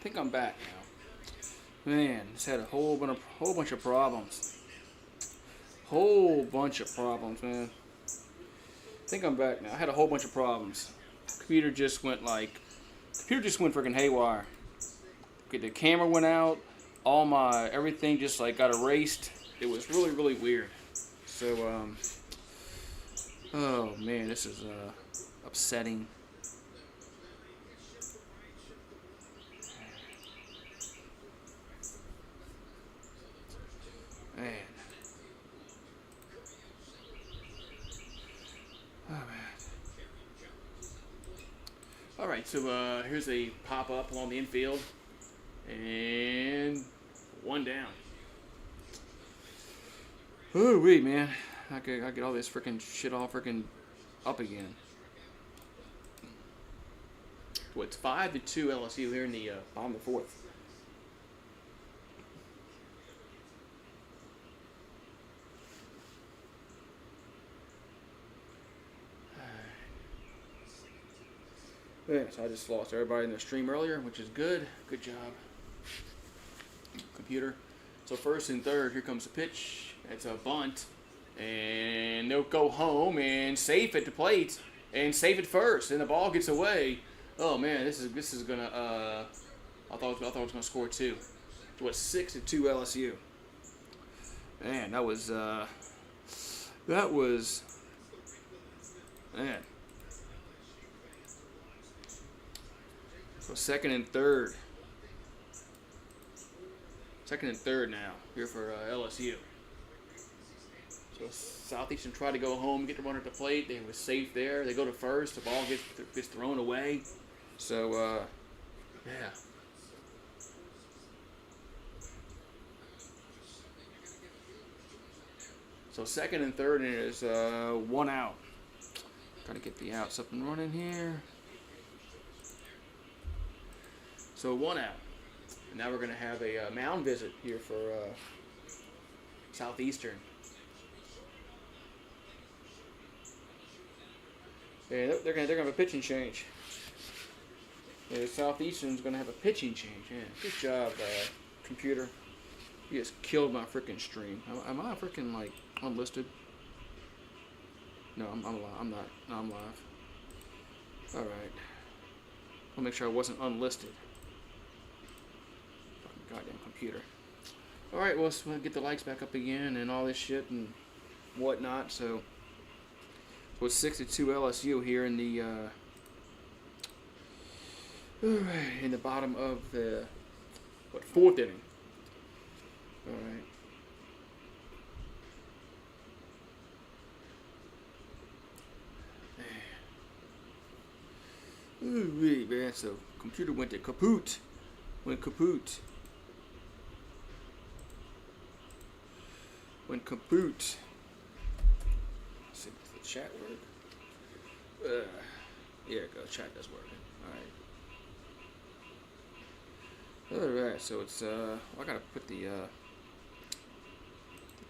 think I'm back now. Man, just had a whole bunch of problems. Whole bunch of problems, man. I think I'm back now. I had a whole bunch of problems. Computer just went freaking haywire. Okay, the camera went out. All my everything just like got erased. It was really, really weird. So, oh man, this is upsetting. Man. Oh man. All right, so here's a pop up along the infield, and one down. Oh wait, man, I get all this freaking shit all freaking up again. Well, it's 5-2 LSU here in the bottom of the fourth. Yeah, so I just lost everybody in the stream earlier, which is good. Good job, computer. So first and third, here comes the pitch. It's a bunt, and they'll go home and safe at the plate and save it first, and the ball gets away. Oh man, this is gonna. I thought I was gonna score two. It was 6-2 LSU. Man, that was man. So second and third. Second and third now here for LSU. So Southeastern tried to go home, get the runner at the plate. They were safe there. They go to first. The ball gets thrown away. So yeah. So second and third is one out. Gotta get the outs up and running here. So one out. And now we're going to have a mound visit here for Southeastern. Yeah, they're going to have a pitching change. Yeah, Southeastern's going to have a pitching change. Yeah, good job, computer. You just killed my freaking stream. Am I freaking like unlisted? No, I'm live. I'm not. No, I'm live. All right. I'll make sure I wasn't unlisted. Goddamn computer. Alright, well, so we'll get the likes back up again and all this shit and whatnot. So it's 6-2 LSU here in the bottom of the fourth inning. Alright. Ooh, man, so computer went to kaput. Went kaput. When kaput. Let's see if the chat work. Here it goes. Chat does work. Alright, so it's I gotta put the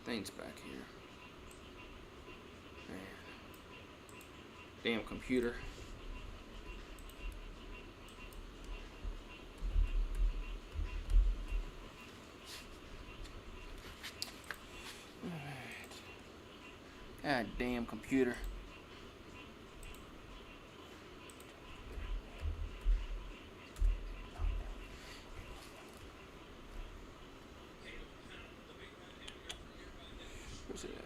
things back here. Man. Damn computer. God damn computer. Where's it at?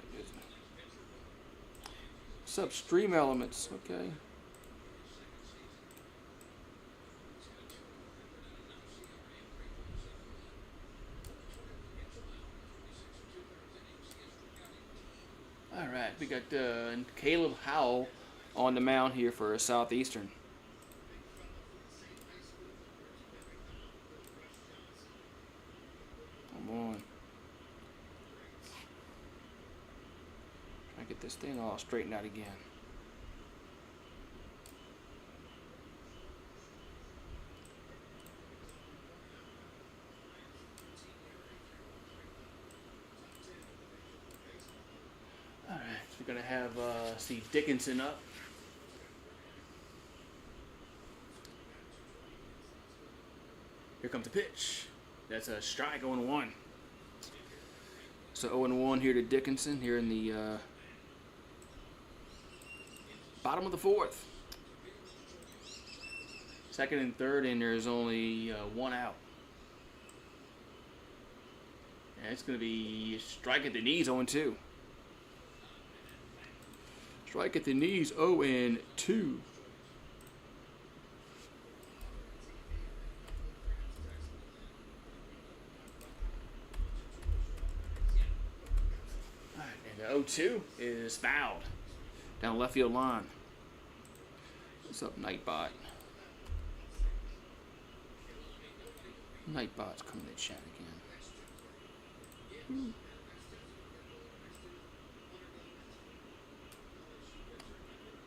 Sub stream elements, okay. Alright, we got Caleb Howell on the mound here for Southeastern. Come on. Try to get this thing all straightened out again. We're going to have Steve Dickinson up. Here comes the pitch. That's a strike, 0-1. So 0-1 here to Dickinson here in the bottom of the fourth. Second and third, and there's only one out. And it's going to be strike at the knees, 0-2. Strike at the knees, 0-2. And the 0-2 is fouled down the left field line. What's up, Nightbot? Nightbot's coming to chat again.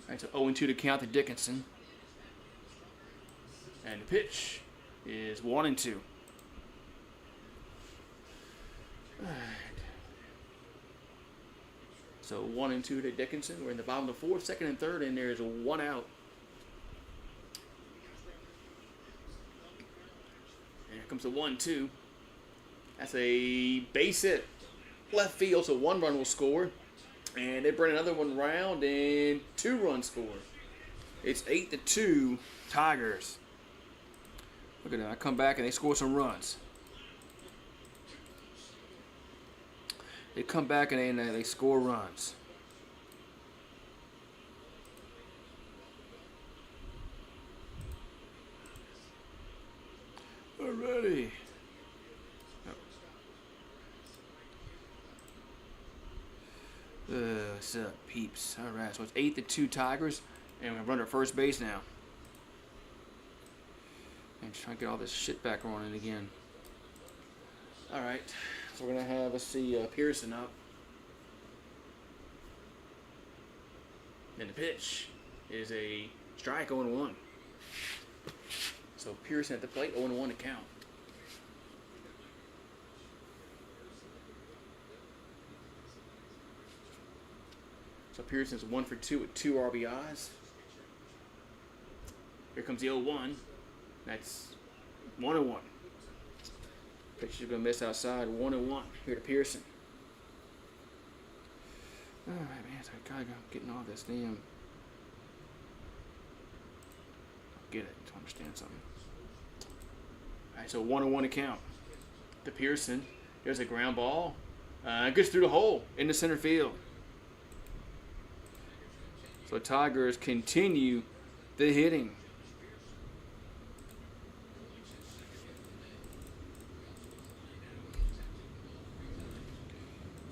Alright, so 0-2 to count to Dickinson. And the pitch is 1-2. Alright. So 1-2 to Dickinson. We're in the bottom of the fourth, second and third, and there's one out. And here comes the 1-2. That's a base hit left field, so 1 run will score. And they bring another one round, and 2 runs score. It's 8-2 Tigers. Look at that. I come back and they score some runs. They come back and they score runs. Alrighty. What's up, peeps? Alright, so it's 8-2 Tigers, and we're going to run to first base now. And try to get all this shit back running again. Alright, so we're going to have, let's see, Pearson up. And the pitch is a strike, 0-1. So Pearson at the plate, 0-1 to count. So Pearson's 1 for 2 with 2 RBIs. Here comes the 0-1. That's 1-1. Pitcher's gonna miss outside. 1-1 here to Pearson. All right, man. So I gotta go getting all this damn. Get it to understand something. All right, so 1-1 to count to Pearson. There's a ground ball. Gets through the hole in the center field. So Tigers continue the hitting.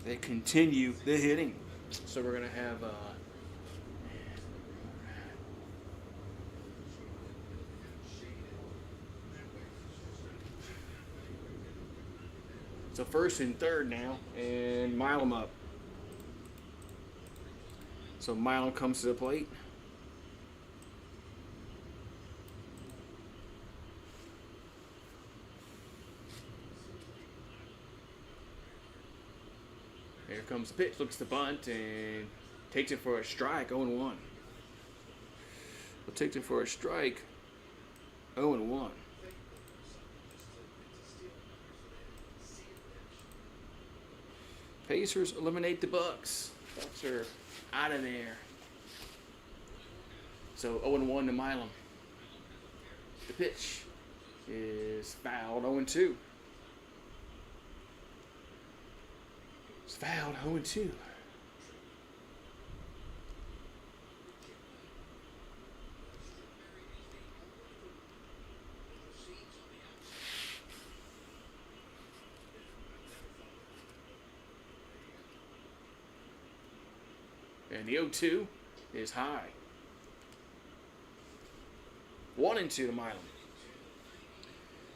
They continue the hitting. So we're going to have so first and third now, and Milam up. So Milam comes to the plate. Here comes the pitch, looks the bunt, and takes it for a strike, 0-1. Well, takes it for a strike, 0-1. Pacers eliminate the Bucks. Bucks are out of there. So 0-1 to Milam. The pitch is fouled, 0-2. It's fouled, 0-2. And the 0-2 is high. 1-2 to Milam.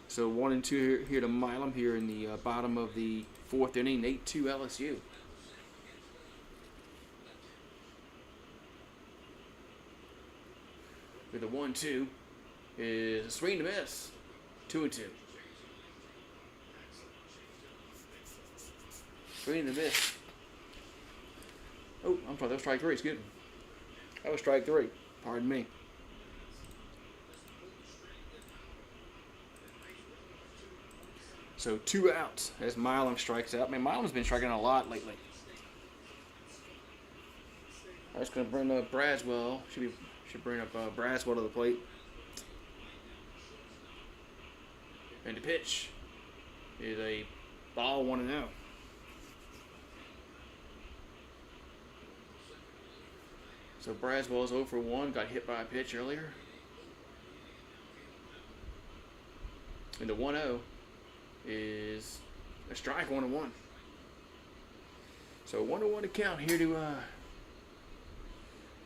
So 1-2 here to Milam here in the bottom of the fourth inning. 8-2 LSU. With the 1-2 is a swing to miss. 2-2. Swing to miss. Oh, I'm sorry, that was strike 3, excuse me. That was strike 3, pardon me. So 2 outs as Milam strikes out. Man, Milam's been striking out a lot lately. I'm just gonna bring up Braswell. Should bring up Braswell to the plate. And the pitch is a ball 1-0. So Braswell's 0 for 1. Got hit by a pitch earlier. And the 1-0 is a strike, 1-1. So 1-1 to count here to I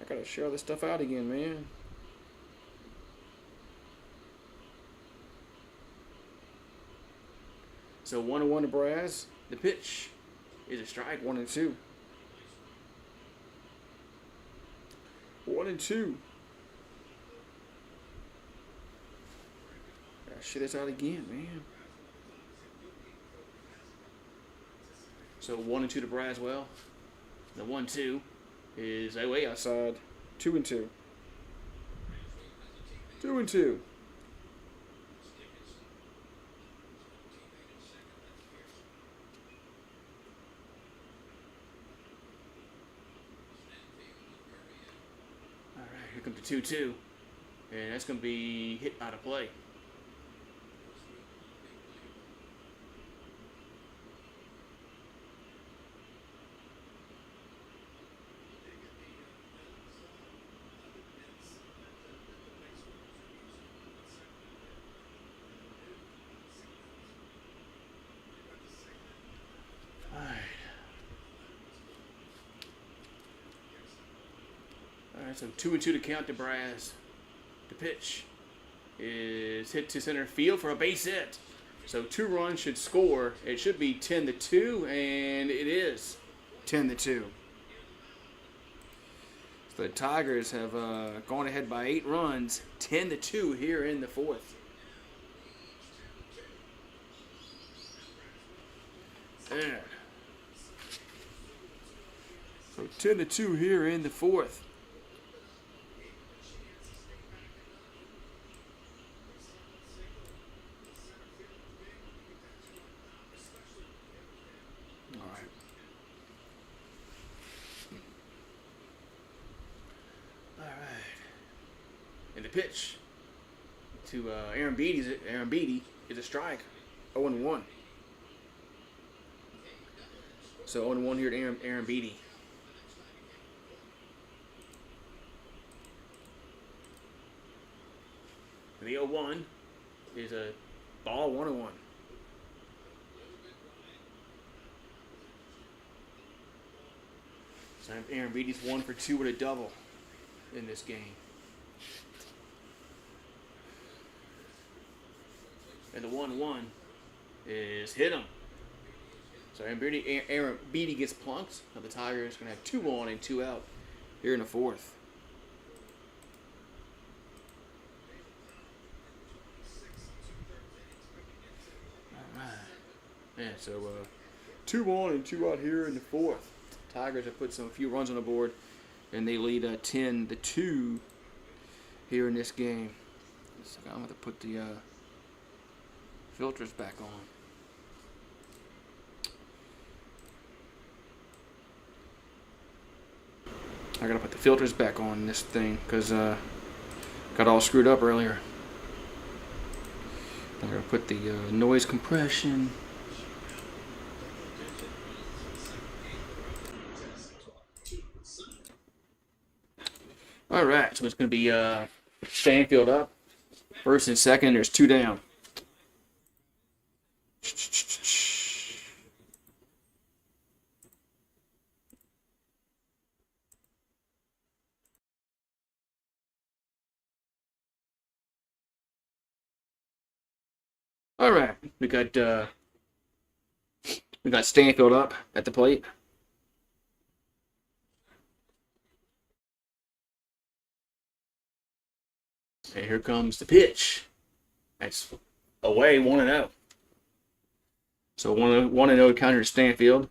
gotta share this stuff out again, man. So 1-1 to Braz. The pitch is a strike, 1-2. 1-2. Gotta share this out again, man. So 1-2 to Braswell. The 1-2 is way outside. 2-2. 2-2. All right, here comes the 2-2, and that's going to be hit out of play. Alright, so 2-2 to count to Braz. The pitch is hit to center field for a base hit. So 2 runs should score. It should be 10-2, and it is 10-2. So the Tigers have gone ahead by 8 runs, 10-2 here in the 4th. And so 10-2 here in the 4th. And the pitch to Aaron Beatty is a strike, 0-1. So 0-1 here to Aaron Beatty. And the 0-1 is a ball, 1-1. So Aaron Beatty's 1 for 2 with a double in this game. And the 1-1 is hit him. So Aaron Beatty gets plunked. Now the Tigers are going to have 2 on and 2 out here in the 4th. All right. Yeah, so 2 on and 2 out here in the 4th. Tigers have put a few runs on the board, and they lead 10-2 here in this game. So I'm going to put the filters back on. I gotta put the filters back on this thing because got all screwed up earlier. I'm gonna put the noise compression. All right, so it's gonna be Stanfield up, 1st and 2nd. There's 2 down. All right, we got Stanfield up at the plate. And here comes the pitch. That's away, 1-0. So 1-0 counter to Stanfield.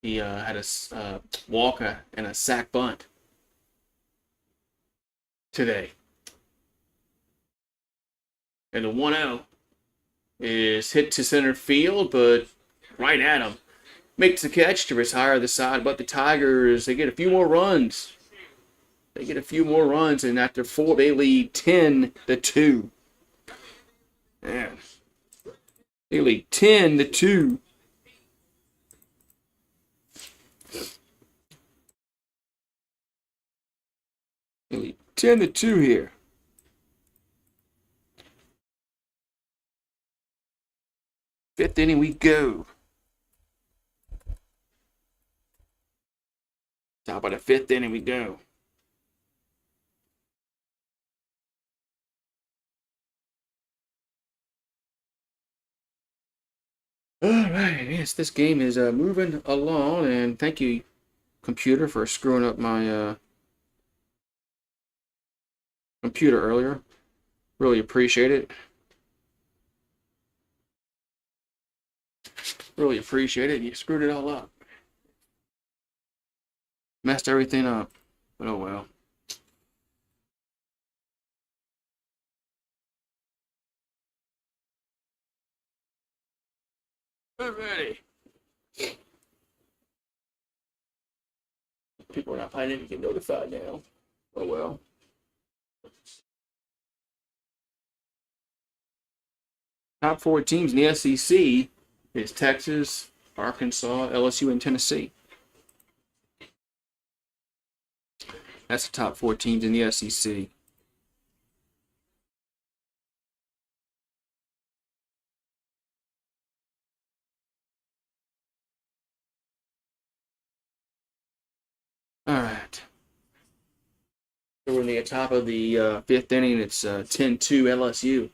He had a walk and a sack bunt today. And the 1-0 is hit to center field, but right at him. Makes the catch to retire the side, but the Tigers, they get a few more runs. And after 4, they lead 10-2. Man, they lead 10-2. They lead 10-2 here. Fifth inning we go. Top of the 5th inning we go. All right, yes, this game is moving along, and thank you, computer, for screwing up my computer earlier. Really appreciate it. Really appreciate it. You screwed it all up. Messed everything up. But oh well. Alrighty. People are not finding it. Get notified now. Oh well. Top 4 teams in the SEC is Texas, Arkansas, LSU, and Tennessee. That's the top 4 teams in the SEC. All right. So we're in the top of the 5th inning. It's 10-2 LSU.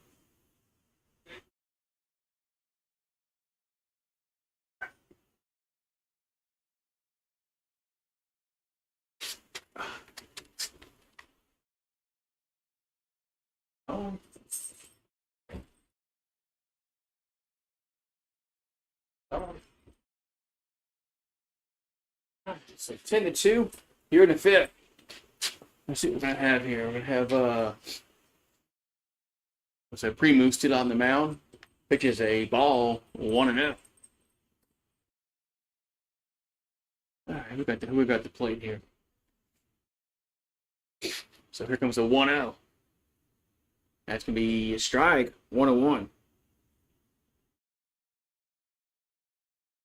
Oh. Oh. So 10-2 here in the 5th. Let's see what we're gonna have here. We're gonna have what's that? Premu still on the mound. Pitches a ball 1-0. All right, who we got the plate here? So here comes a 1-0. That's gonna be a strike, 1-1.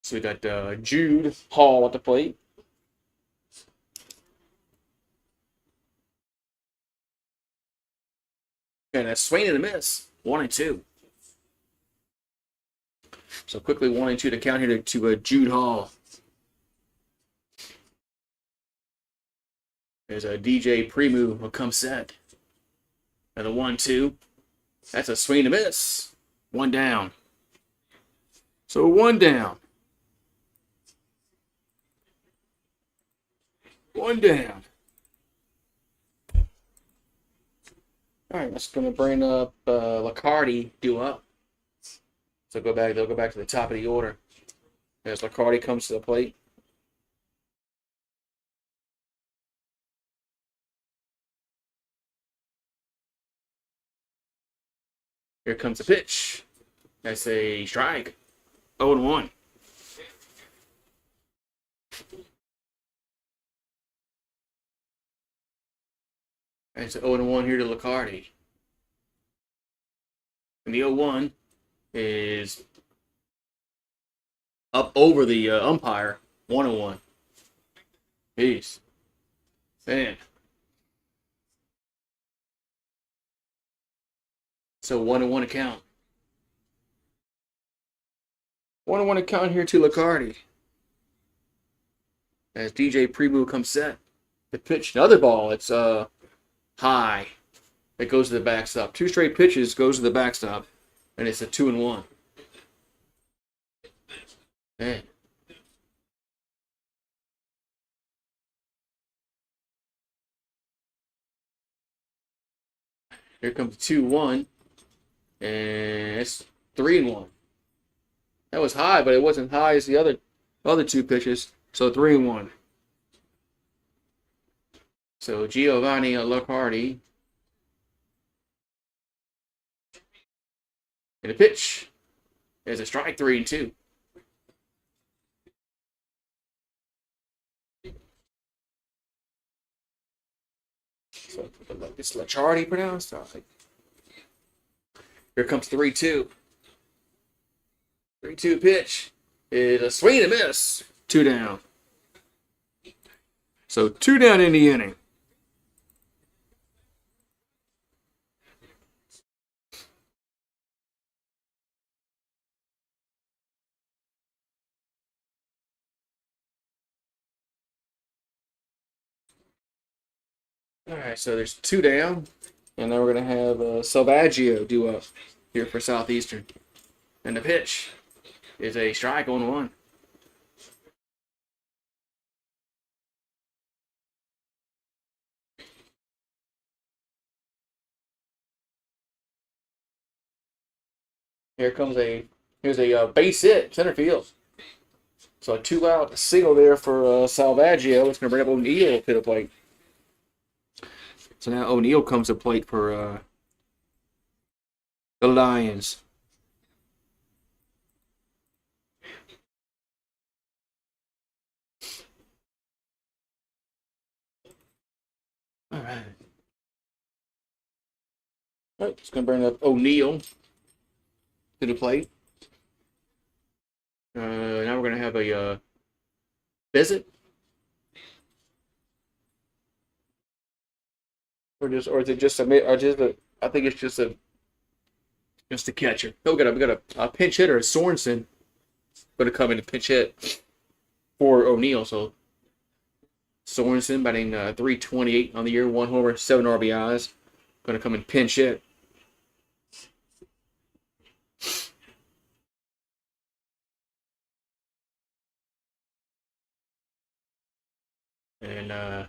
So we got Jude Hall at the plate. And a swing and a miss, 1-2. So quickly 1-2 to count here to Jude Hall. There's a DJ Premu will come set. And the 1-2. That's a swing and a miss. 1 down. So 1 down. 1 down. All right, that's going to bring up Lacardi due up. So they'll go back to the top of the order as Lacardi comes to the plate. Here comes the pitch. That's a strike. 0-1. And it's an 0-1 here to Lacardi. And the 0-1 is up over the umpire. 1-1. Peace. Man. So 1-1 account. 1-1 account here to Lacardi. As DJ Premu comes set. The pitch, another ball. It's high. It goes to the backstop. 2 straight pitches goes to the backstop. And it's a 2-1. Man. Here comes 2-1. And it's 3-1. That was high, but it wasn't high as the other 2 pitches. So 3-1. So Giovanni Lacardi And the pitch is a strike, 3-2. So it's Lachardi pronounced. Here comes 3-2. 3-2 pitch is a swing and a miss. 2 down. So 2 down in the inning. All right, so there's 2 down, and then we're gonna have Salvaggio do up here for Southeastern, and the pitch is a strike on 1. Here's a base hit center field. So a 2-out single there for Salvaggio. It's gonna bring up O'Neal to the plate. So now O'Neal comes to plate for the Lions. All right. All right, it's going to bring up O'Neal to the plate. Now we're going to have a visit. Or is it just I think it's just a catcher. No, we got a pinch hitter, Sorensen, going to come in and pinch hit for O'Neal. So Sorensen batting .328 on the year, 1 homer, 7 RBIs, going to come and pinch hit. And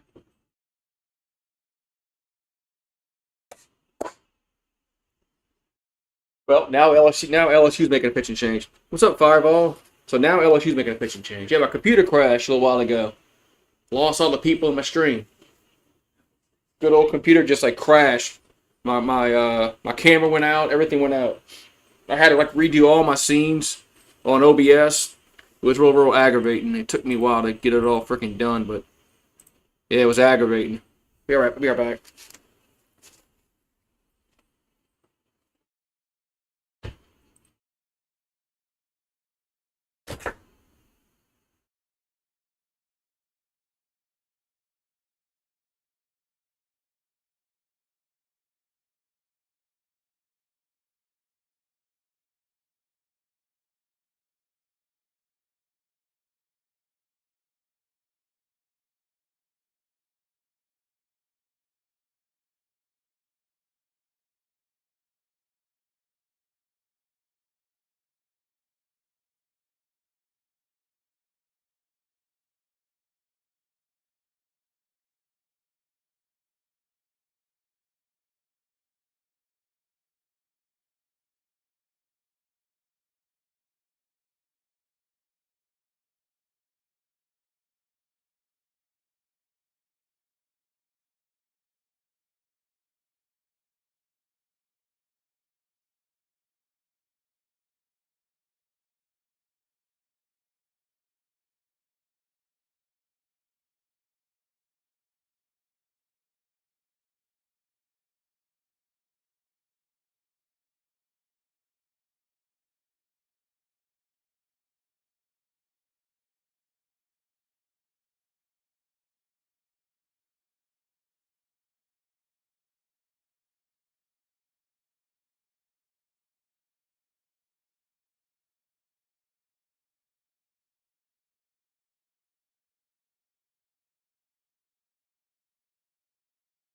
well, now LSU's making a pitching change. What's up, Fireball? So now LSU's making a pitching change. Yeah, my computer crashed a little while ago. Lost all the people in my stream. Good old computer just like crashed. My camera went out. Everything went out. I had to like redo all my scenes on OBS. It was real aggravating. It took me a while to get it all freaking done, but yeah, it was aggravating. Be right back.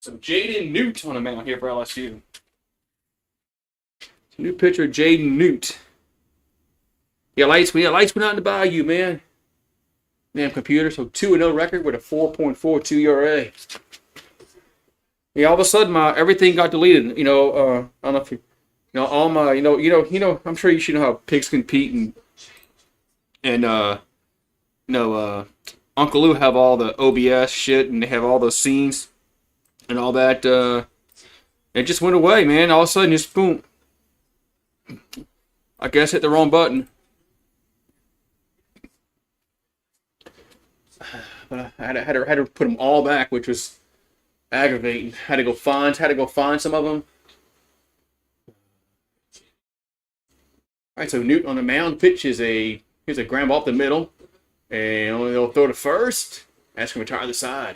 Some Jaden Newt on the mound here for LSU. New pitcher, Jaden Newt. Yeah, lights went out in the bayou, man. Damn computer. So 2-0 record with a 4.42 ERA. Yeah, all of a sudden everything got deleted. I don't know if all my I'm sure you should know how pigs compete and Uncle Lou have all the OBS shit and they have all those scenes and all that. It just went away, man. All of a sudden, just boom. I guess hit the wrong button. But I had to put them all back, which was aggravating. Had to go find some of them. All right, so Newton on the mound. Pitch is here's a ground ball up the middle, and they'll throw to first. That's going to retire the side.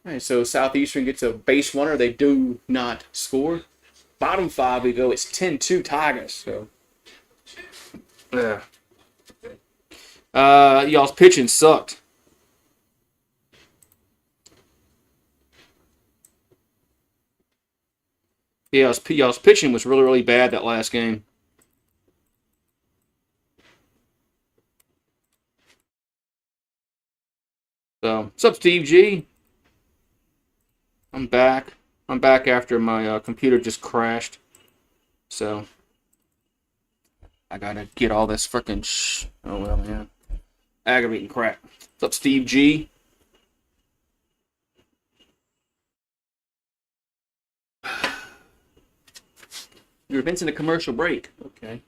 All right, so Southeastern gets a base runner. They do not score. Bottom 5 we go. It's 10-2 Tigers. So, y'all's pitching sucked. Yeah, y'all's pitching was really, really bad that last game. So, what's up, Steve G? I'm back. I'm back after my computer just crashed. So, I gotta get all this freaking oh, well, man. Aggravating crap. What's up, Steve G? You're in a commercial break. Okay.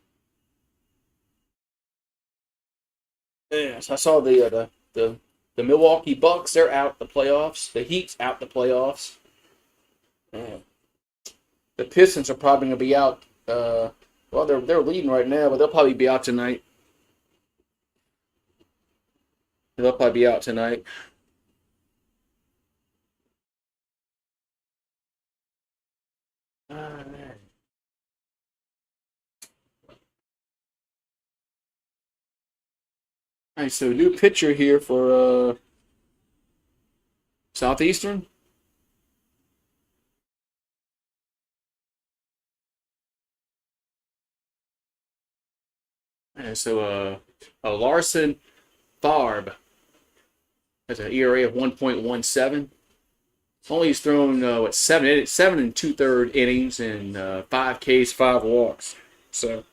Yes, I saw the Milwaukee Bucks. They're out the playoffs. The Heat's out the playoffs. Man. The Pistons are probably going to be out. Well, they're leading right now, but they'll probably be out tonight. They'll probably be out tonight. Man. All right, so new pitcher here for Southeastern. And so Larson Tharb has an ERA of 1.17. Only he's thrown seven and 2/3 innings and 5 Ks, 5 walks. So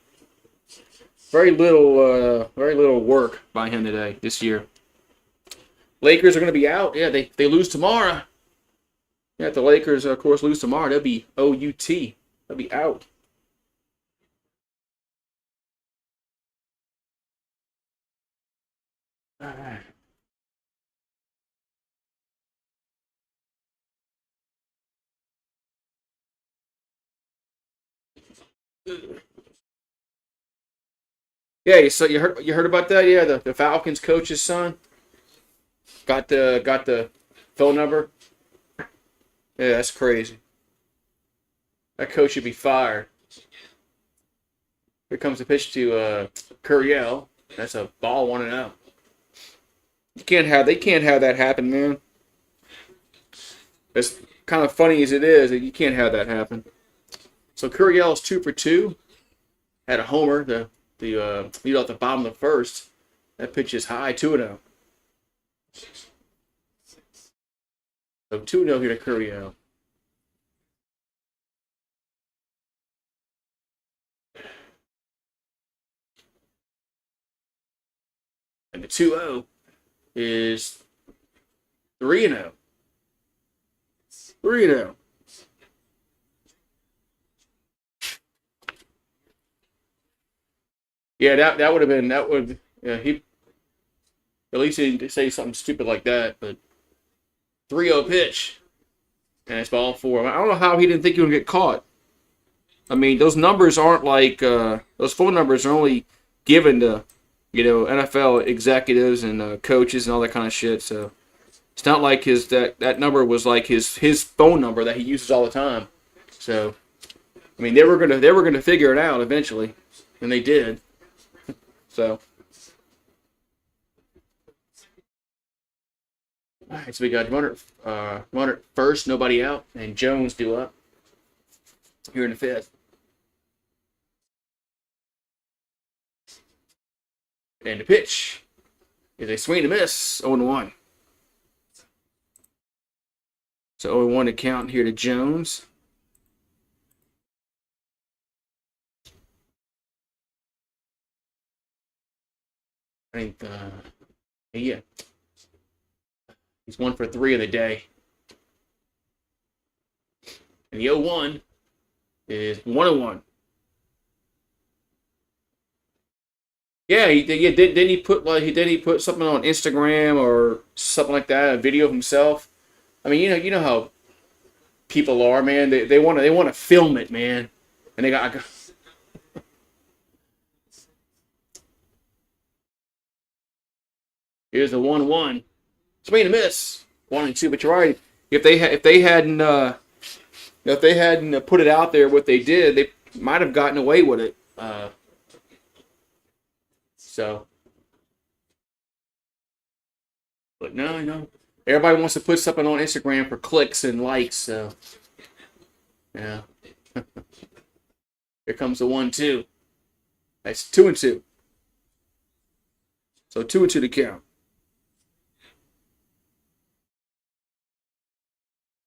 very little work by him this year. Lakers are going to be out. Yeah, they lose tomorrow. Yeah, if the Lakers of course lose tomorrow, they'll be OUT. They'll be out. All right. Yeah, so you heard about that? Yeah, the Falcons coach's son got the phone number. Yeah, that's crazy. That coach should be fired. Here comes the pitch to Curiel. That's a ball 1-0. They can't have that happen, man. As kind of funny as it is, you can't have that happen. So Curiel is 2 for 2. Had a homer. The lead off the bottom of the first. That pitch is high, 2-0. So 2-0 here to Curiel. And the 2-0 is 3-0. 3-0. Yeah, that would have been he at least he didn't say something stupid like that, but 3-0 pitch. And it's ball 4. I don't know how he didn't think he would get caught. I mean, those numbers aren't like those phone numbers are only given to NFL executives and coaches and all that kind of shit. So it's not like that number was like his phone number that he uses all the time. So I mean, they were gonna figure it out eventually, and they did. So all right, so we got runner first, nobody out, and Jones due up here in the 5th. And the pitch is a swing and a miss, 0-1. So 0-1 to count here to Jones. I think, yeah. He's 1 for 3 of the day. And the 0-1 is 1-1. Yeah, yeah. Didn't he put something on Instagram or something like that, a video of himself? I mean, you know how people are, man. They want to film it, man. And they got here's the 1-1. Swing and a miss. 1-2, but you're right. If they hadn't put it out there what they did, they might have gotten away with it. So, but no, no. Everybody wants to put something on Instagram for clicks and likes. So, yeah. Here comes the 1-2. That's 2-2. So 2-2 to count.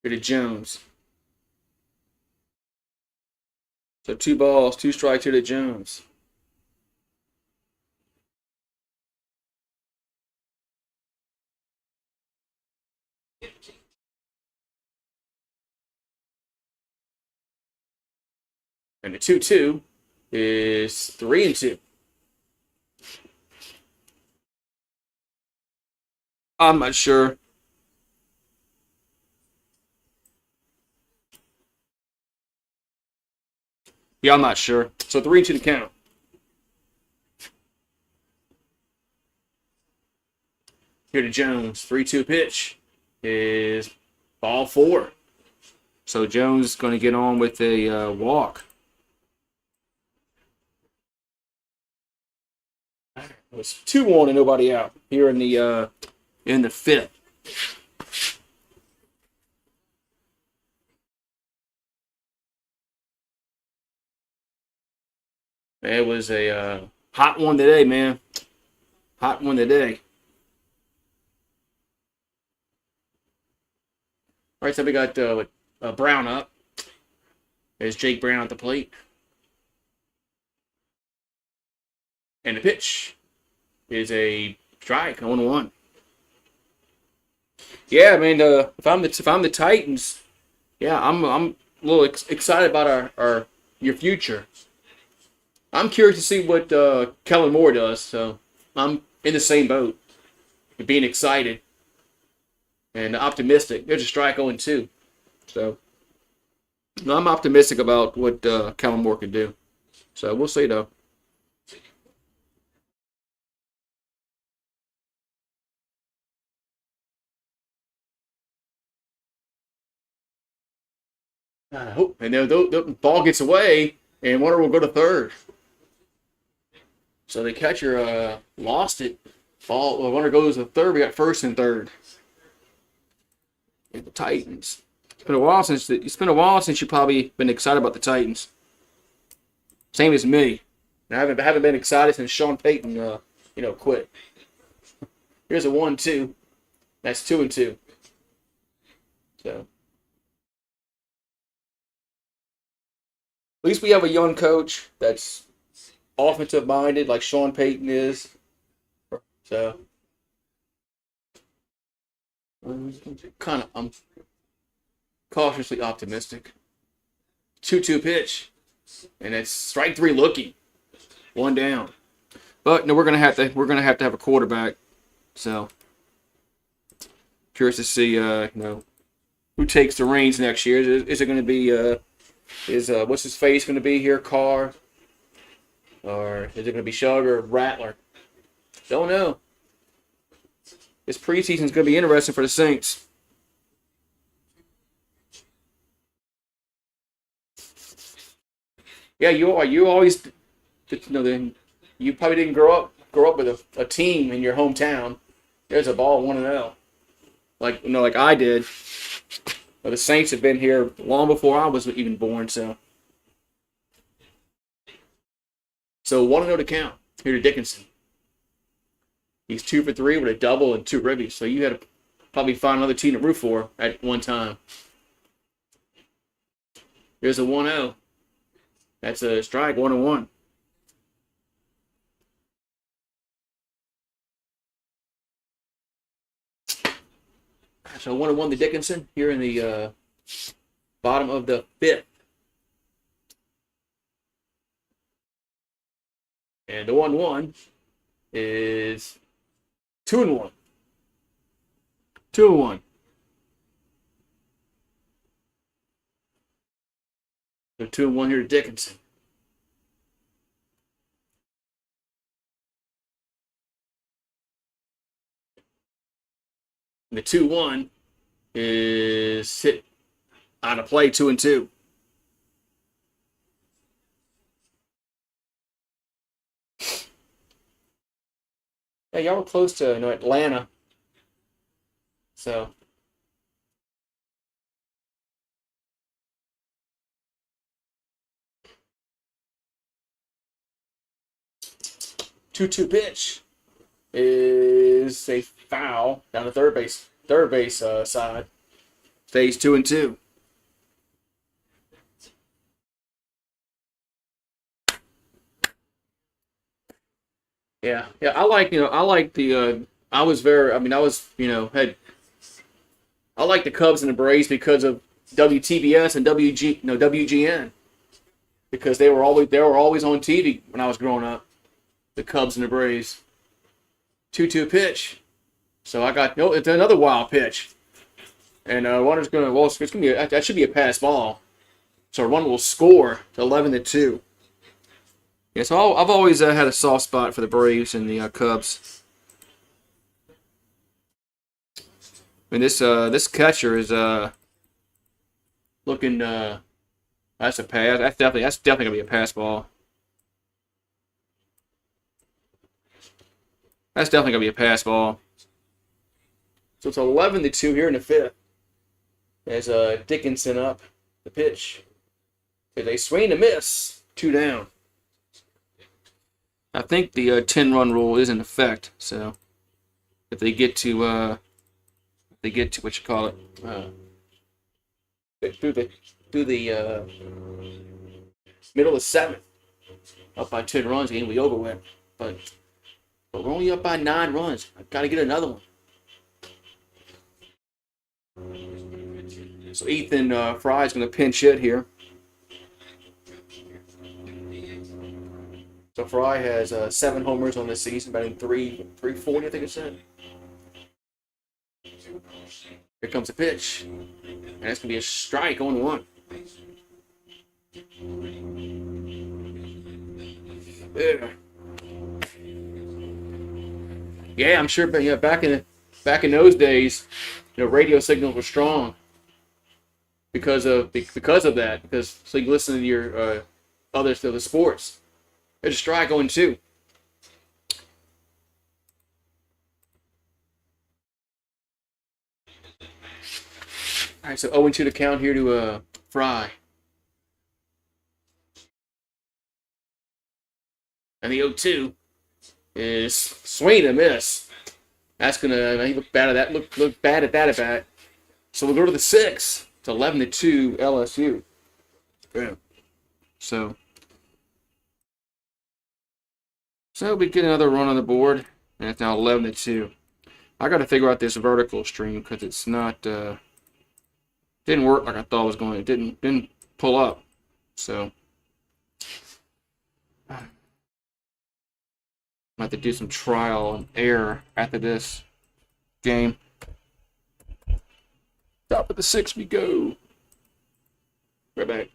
Here to Jones. So 2 balls, 2 strikes here to Jones. And the 2-2 is 3-2. I'm not sure. Yeah, I'm not sure. So 3-2 to count. Here to Jones. 3-2 pitch is ball 4. So Jones is going to get on with a walk. It was 2-1 and nobody out here in the 5th. It was a hot one today, man. Hot one today. All right, so we got Brown up. There's Jake Brown at the plate. And the pitch is a strike, 0-1. Yeah, I mean, if I'm the Titans, yeah, I'm a little excited about our your future. I'm curious to see what Kellen Moore does. So I'm in the same boat, being excited and optimistic. There's a strike 0-2. So no, I'm optimistic about what Kellen Moore can do. So we'll see though. I hope. And the ball gets away, and Warner will go to third. So the catcher lost it. Ball. Well, Warner goes to third. We got first and third. And the Titans. It's been a while since you've probably been excited about the Titans. Same as me. And I haven't been excited since Sean Payton quit. Here's a 1-2. That's 2-2. So at least we have a young coach that's offensive minded like Sean Payton is. So I'm cautiously optimistic. 2-2 pitch. And it's strike 3 looking. 1 down. But no, we're gonna have a quarterback. So curious to see who takes the reins next year. Is it gonna be what's his face gonna be here, Carr? Or is it gonna be Shug or Rattler? Don't know. This preseason's gonna be interesting for the Saints. Yeah, you always you probably didn't grow up with a team in your hometown. There's a ball 1-0. Like I did. Well, the Saints have been here long before I was even born, so 1-0 to count. Here to Dickinson. He's 2 for 3 with a double and 2 ribbies. So you had to probably find another team to root for at one time. Here's a 1-0. That's a strike, 1-1. So 1-1 to Dickinson here in the bottom of the 5th. And the 1-1 is 2-1. 2-1. So 2-1 here to Dickinson. And the 2-1 is hit out of play, 2-2. Yeah, y'all were close to Atlanta. So 2-2 pitch is a foul down the third base side. Stays 2-2. Yeah. I like the. I was very. I mean, I was had. I like the Cubs and the Braves because of WTBS and WGN because they were always on TV when I was growing up. The Cubs and the Braves. 2-2 pitch. So I got it's another wild pitch, and runner's gonna it's gonna be that should be a pass ball. So a runner will score to 11-2. Yeah, so I've always had a soft spot for the Braves and the Cubs. I mean, this catcher is looking that's a pass. That's definitely gonna be a pass ball. That's definitely gonna be a pass ball. So it's 11-2 here in the fifth. As Dickinson up the pitch. There's a swing and a miss. 2 down. I think the 10-run rule is in effect. So if they get to what you call it, through the middle of seventh, up by 10 runs, the game will be over with. But we're only up by 9 runs. I've got to get another one. So Ethan Fry is going to pinch hit here. So Fry has 7 homers on this season, batting 340, I think it said. Here comes the pitch. And that's going to be a strike on 1. Yeah, I'm sure. But yeah, back in those days, radio signals were strong because of that. Because so you listen to your others to the sports. There's a strike on 2. All right, so 0-2 to count here to Fry. And the 0-2 is swing and a miss. That's gonna he look bad at that. Look bad at that at bat. So we'll go to the 6th. It's 11-2 LSU. Yeah. So we get another run on the board, and it's now 11-2. I got to figure out this vertical stream because it's not didn't work like I thought it was going. It didn't pull up. So I have to do some trial and error after this game. Top of the 6th we go. Right back.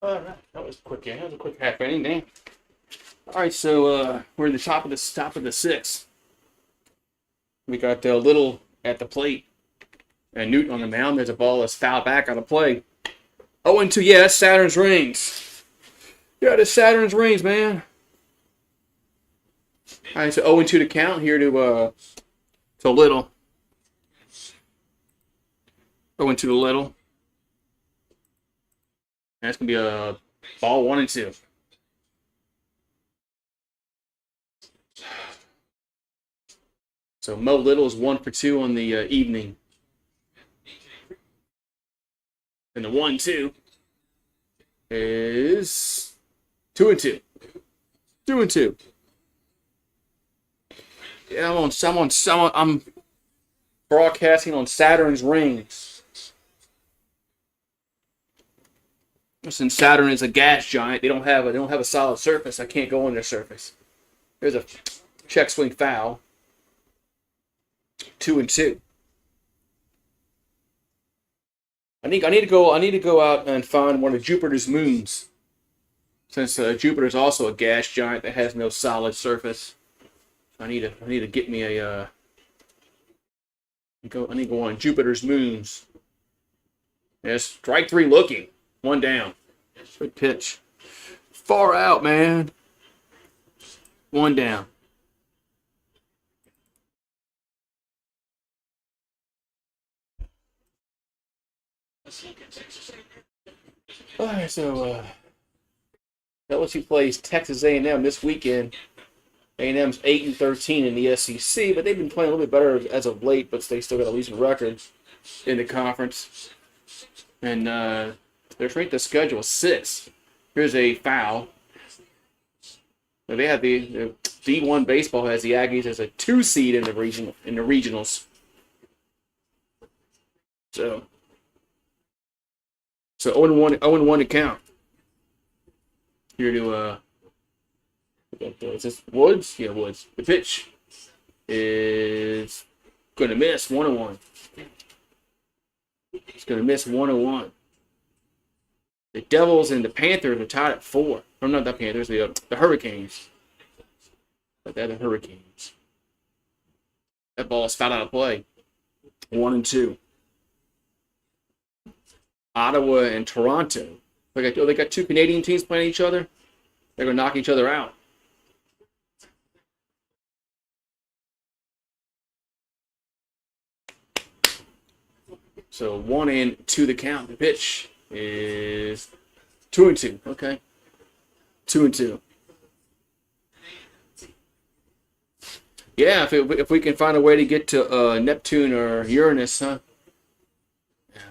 That was quick. Yeah, that was a quick half inning, damn. All right, so we're in the top of the sixth. We got Little at the plate and Newton on the mound. There's a ball that's fouled back on the play. 0-2. Yeah, that's Saturn's rings. Yeah, that's Saturn's rings, man. All right, so 0-2 to count here to Little. 0-2 to Little. That's gonna be a ball 1-2. So Mo Little is 1 for 2 on the evening. And the 1-2 is 2-2. 2-2. Yeah, I'm broadcasting on Saturn's rings. Since Saturn is a gas giant, they don't have a solid surface. I can't go on their surface. There's a check swing foul. 2-2. I need to go out and find one of Jupiter's moons. Since Jupiter's also a gas giant that has no solid surface. I need to get me a I need to go on Jupiter's moons. Yes, strike 3 looking. 1 down. Good pitch. Far out, man. 1 down. All right, so LSU plays Texas A&M this weekend. A&M's 8-13 in the SEC, but they've been playing a little bit better as of late, but they still got a losing record in the conference. And their strength of schedule is 6. Here's a foul. Now they have the D1 baseball has the Aggies as a 2 seed in the regionals. So 0-1 to count. Here to is this Woods? Yeah, Woods. The pitch is gonna miss 1-1. It's gonna miss 1-1. The Devils and the Panthers are tied at 4. Or not the Panthers, the Hurricanes. But they're the Hurricanes. That ball is fouled out of play. 1-2. Ottawa and Toronto. They got 2 Canadian teams playing each other. They're gonna knock each other out. So 1-2 the count. The pitch is 2-2. Okay. 2-2. Yeah, if we can find a way to get to Neptune or Uranus, huh? Yeah.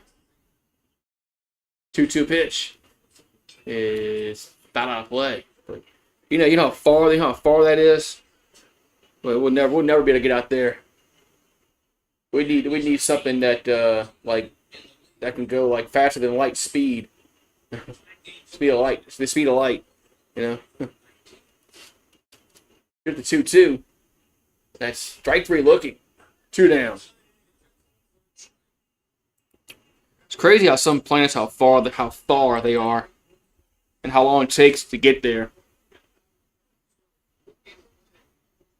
2-2 pitch is foul out of play. But you know how far that is. Well, we'll never be able to get out there. We need something that that can go like faster than light speed. Speed of light. The speed of light. You know. Here's the 2-2. That's strike 3 looking. 2 down. It's crazy how some planets how far they are, and how long it takes to get there.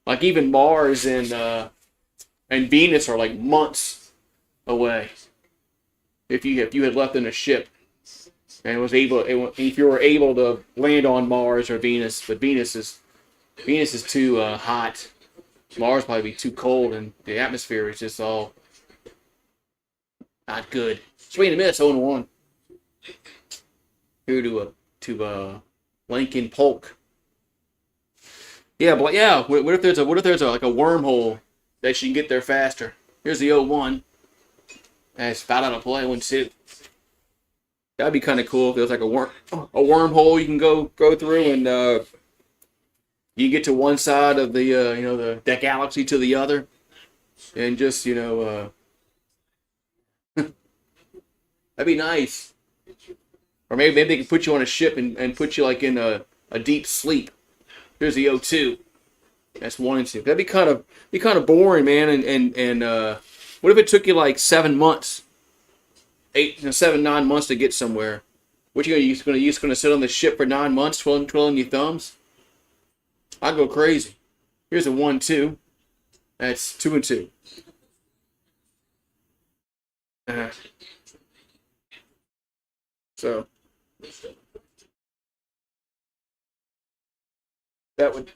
Like even Mars and Venus are like months away. If you had left in a ship and if you were able to land on Mars or Venus, but Venus is too hot. Mars probably be too cold, and the atmosphere is just all not good. Swing and miss, 0-1. Here to Lincoln Polk. Yeah, but yeah. What if there's like a wormhole that she can get there faster? Here's the 0-1. That's fouled out of play. 1-2. That'd be kind of cool if there was like a wormhole you can go through, and you get to one side of the galaxy to the other, and just that'd be nice. Or maybe they could put you on a ship and put you like in a deep sleep. Here's the 0-2. That's 1-2. That'd be kind of boring, man. And what if it took you like 7 months, 9 months to get somewhere? What you gonna sit on the ship for 9 months, twiddling your thumbs? I'd go crazy. Here's a 1-2. That's 2-2. Uh, so that would,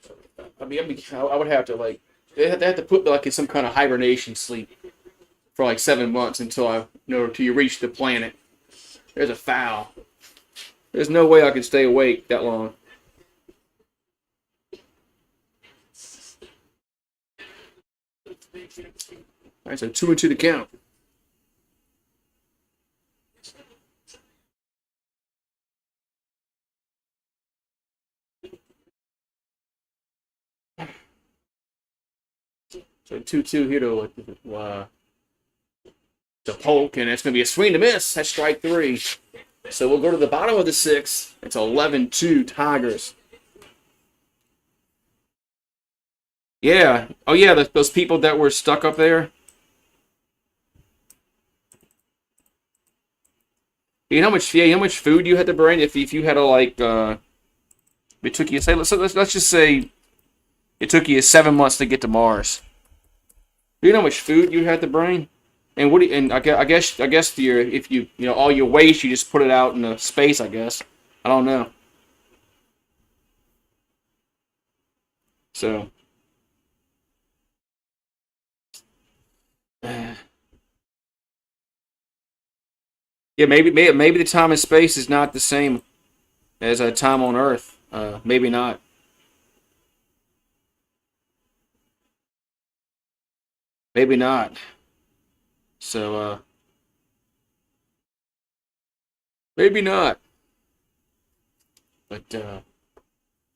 I would have to like, they have to put me like in some kind of hibernation sleep for like 7 months until you reach the planet. There's a foul. There's no way I could stay awake that long. All right, so 2-2 to count. So 2-2 here to Polk, and it's going to be a swing to miss. That's strike 3. So we'll go to the bottom of the 6th. It's 11-2 Tigers. Yeah. Oh, yeah, those people that were stuck up there. You know how much food you had to bring if you had to, like, it took you, say, let's just say it took you 7 months to get to Mars. Do you know how much food you had to bring? And I guess if you all your waste, you just put it out into space, I guess. I don't know. So yeah, maybe the time and space is not the same as a time on Earth. Maybe not. Maybe not. So maybe not. But I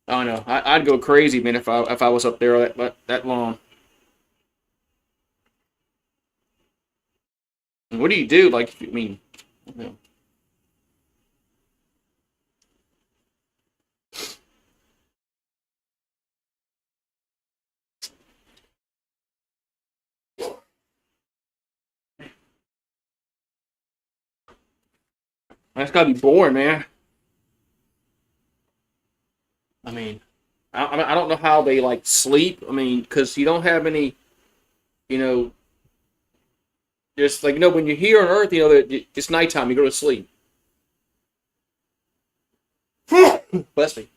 don't know. I'd go crazy, man, if I was up there that long. And what do you do? Like, I mean, you know, that's gotta be boring, man. I mean, I don't know how they like sleep. I mean, because you don't have any, you know, just like when you're here on Earth, it's nighttime. You go to sleep. Bless me.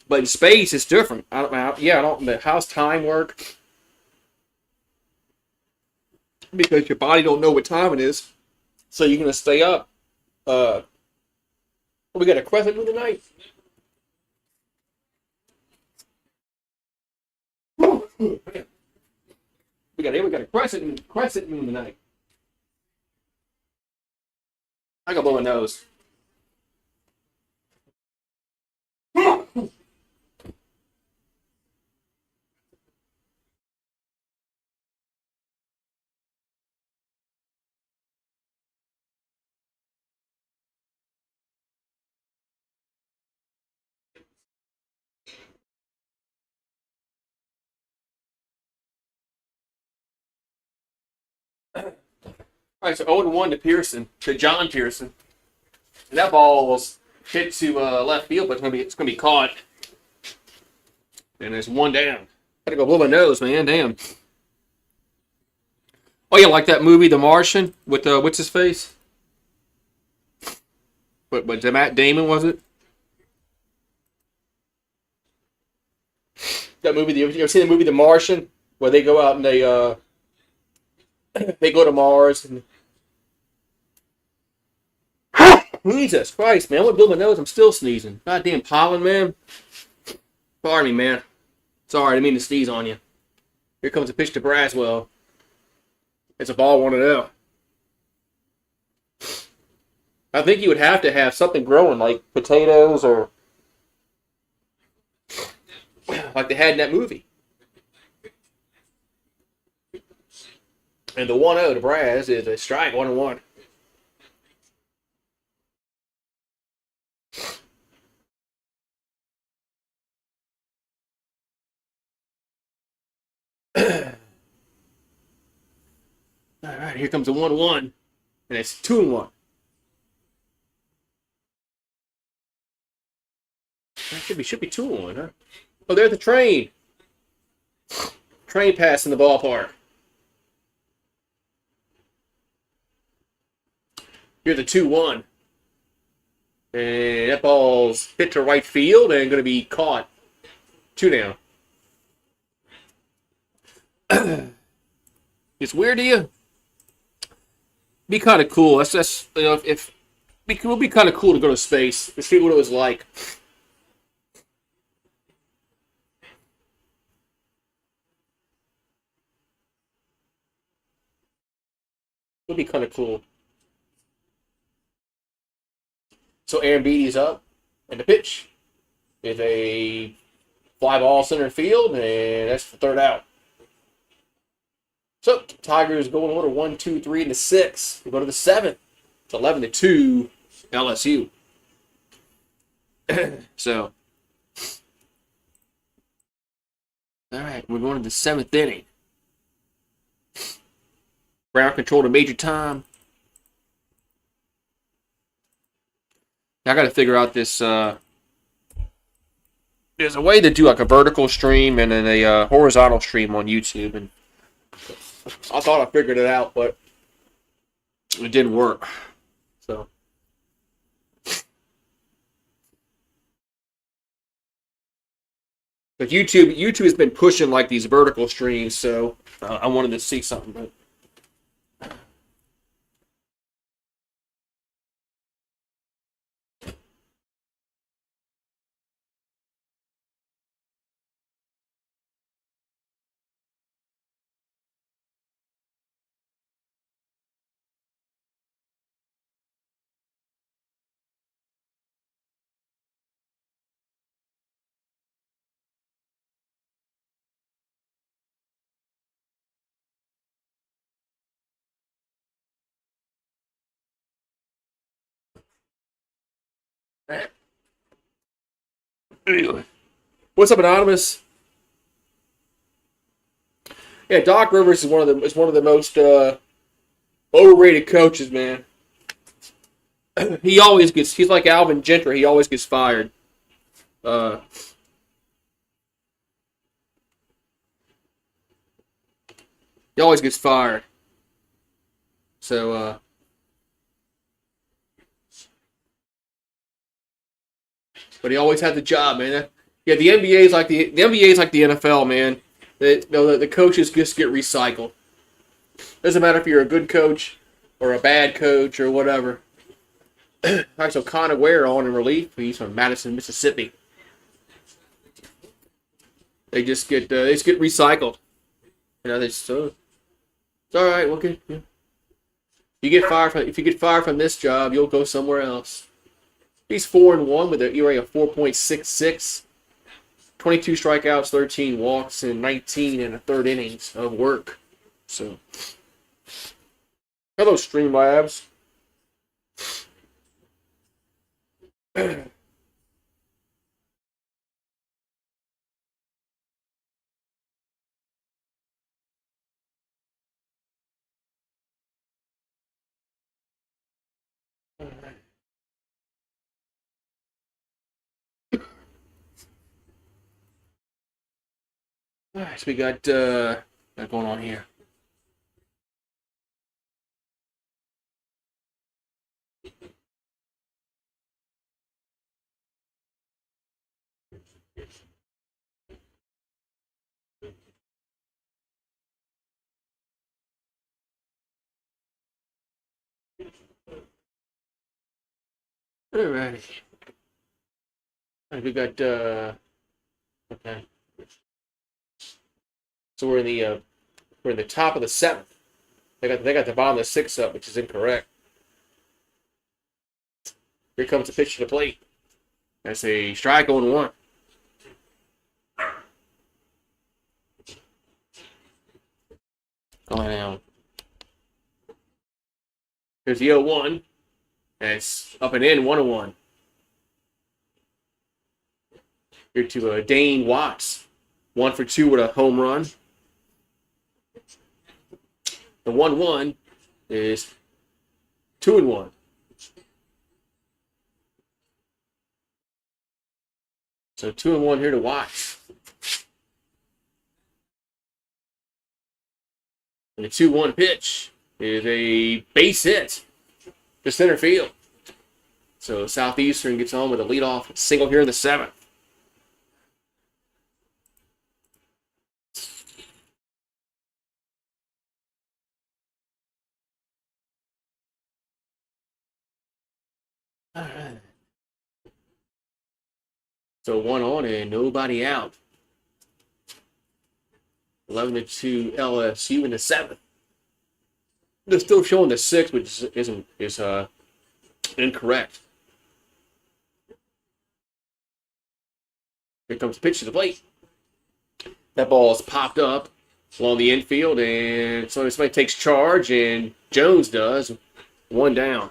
But in space, it's different. I don't know. Yeah, I don't know. How's time work? Because your body don't know what time it is, so you're gonna stay up. Uh, we got a crescent moon tonight. We got a crescent moon tonight. I got blow my nose. All right, so 0-1 to John Pearson. And that ball was hit to left field, but it's gonna be caught. And there's one down. Gotta go blow my nose, man. Damn. Oh yeah, like that movie, The Martian, with what's his face? But Matt Damon, was it? That movie. You ever seen the movie The Martian, where they go out and they go to Mars and Jesus Christ, man! I went to blow my nose. I'm still sneezing. Goddamn pollen, man. Pardon me, man. Sorry, I didn't mean to sneeze on you. Here comes a pitch to Braswell. It's a ball 1-0. I think you would have to have something growing like potatoes or like they had in that movie. And the 1-0 to Braz is a strike, 1-1. All right, here comes a 1-1, and it's 2-1. That should be 2-1, huh? Oh, there's the train. Train pass in the ballpark. Here's the 2-1. And that ball's hit to right field and going to be caught. 2 down. It's weird to you? Be kind of cool. That's you know, if it would be kind of cool to go to space to see what it was like. It would be kind of cool. So Aaron Beatty's up, and the pitch is a fly ball center field, and that's the 3rd out. So Tigers go in order 1, 2, 3, and the 6. We go to the 7th. It's 11-2 LSU. So, all right, we're going to the 7th inning. Ground control to Major Tom. I got to figure out this. There's a way to do like a vertical stream and then a horizontal stream on YouTube, and I thought I figured it out, but it didn't work. So, but YouTube has been pushing like these vertical streams, so I wanted to see something, but. Anyway. What's up, Anonymous? Yeah, Doc Rivers is one of the most overrated coaches, man. He's like Alvin Gentry. He always gets fired. Uh, he always gets fired. So, but he always had the job, man. Yeah, the NBA is like the NBA is like the NFL, man. The coaches just get recycled. Doesn't matter if you're a good coach or a bad coach or whatever. All right, so Connor Ware on in relief. He's from Madison, Mississippi. They just get recycled. You know, it's all right. Okay, yeah. If you get fired from this job, you'll go somewhere else. He's 4-1 with an ERA of 4.66, 22 strikeouts, 13 walks, and 19 in the 3rd innings of work. So, hello, Streamlabs. All right, so we got what's going on here. All right. We got okay. So we're in the top of the 7th. They got the bottom of the 6th up, which is incorrect. Here comes the pitch to the plate. That's a strike on 1. Going down. Here's the 0-1. And it's up and in, 1-1. Here to Dane Watts. 1 for 2 with a home run. The 1-1 is 2-1. So 2-1 here to watch. And the 2-1 pitch is a base hit to center field. So Southeastern gets on with a leadoff single here in the 7th. All right. So 1 on and nobody out. 11-2 LSU in the 7th. They're still showing the 6th, which is incorrect. Here comes the pitch to the plate. That ball is popped up along the infield, and somebody takes charge, and Jones does. 1 down.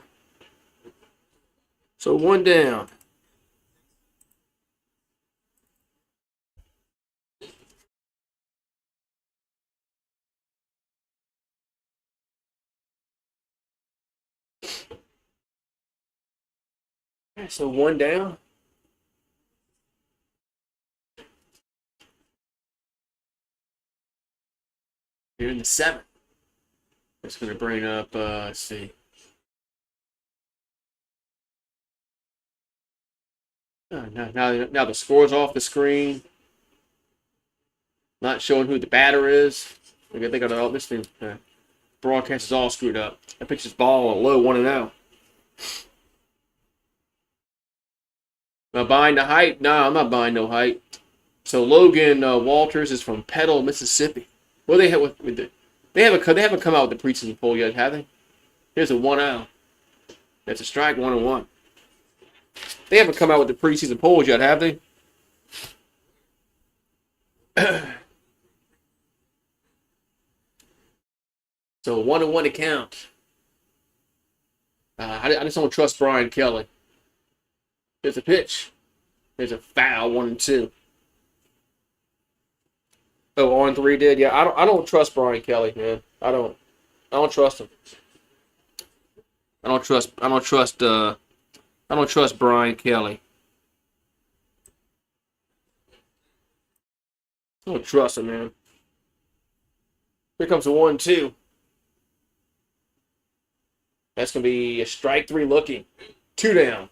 So 1 down. So 1 down. Here in the 7th. That's going to bring up, let's see. Now the score's off the screen. Not showing who the batter is. They got all this thing. Broadcast is all screwed up. That pitches ball low 1-0. Am I buying the hype? No, I'm not buying no hype. So Logan Walters is from Petal, Mississippi. Well, they haven't come out with the preseason poll yet, have they? Here's a 1-0. That's a strike, 1-1. They haven't come out with the preseason polls yet, have they? So 1-1 to count. I just don't trust Brian Kelly. There's a pitch. There's a foul, 1-2. Oh, 1-3 did. Yeah, I don't trust Brian Kelly, man. I don't trust him. I don't trust Brian Kelly. I don't trust him, man. Here comes a 1-2. That's gonna be a strike 3 looking. 2 down.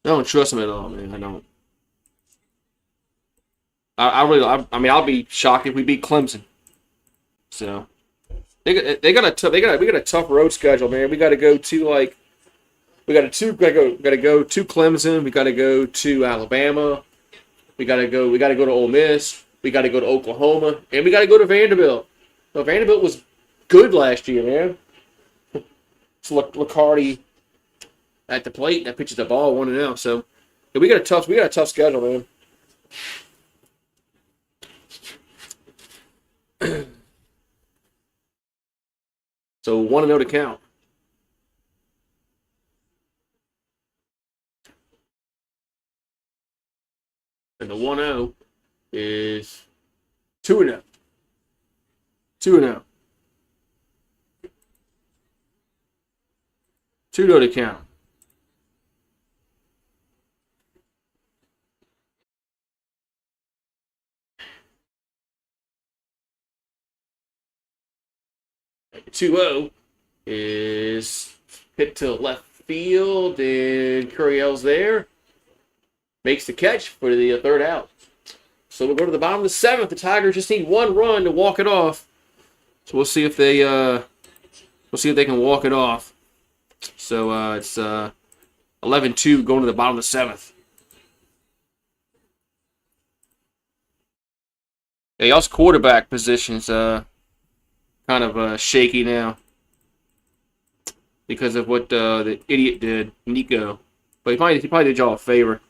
I don't trust him at all, man. I don't. I mean, I'll be shocked if we beat Clemson. So we got a tough road schedule, man. We got to go to Clemson. We got to go to Alabama. We got to go to Ole Miss. We got to go to Oklahoma, and we got to go to Vanderbilt. Well, Vanderbilt was good last year, man. It's Liccardi at the plate. That pitches the ball 1-0. So yeah, we got a tough schedule, man. So 1-0 to count. And the 1-0 is 2-0. 2-0. 2-0 to count. And the 2-0 is hit to left field, and Curiel's there. Makes the catch for the 3rd out. So we'll go to the bottom of the 7th. The Tigers just need 1 run to walk it off. So we'll see if they can walk it off. So it's 11-2 going to the bottom of the 7th. Yeah, y'all's quarterback position's kind of shaky now because of what the idiot did, Nico. But he probably did y'all a favor.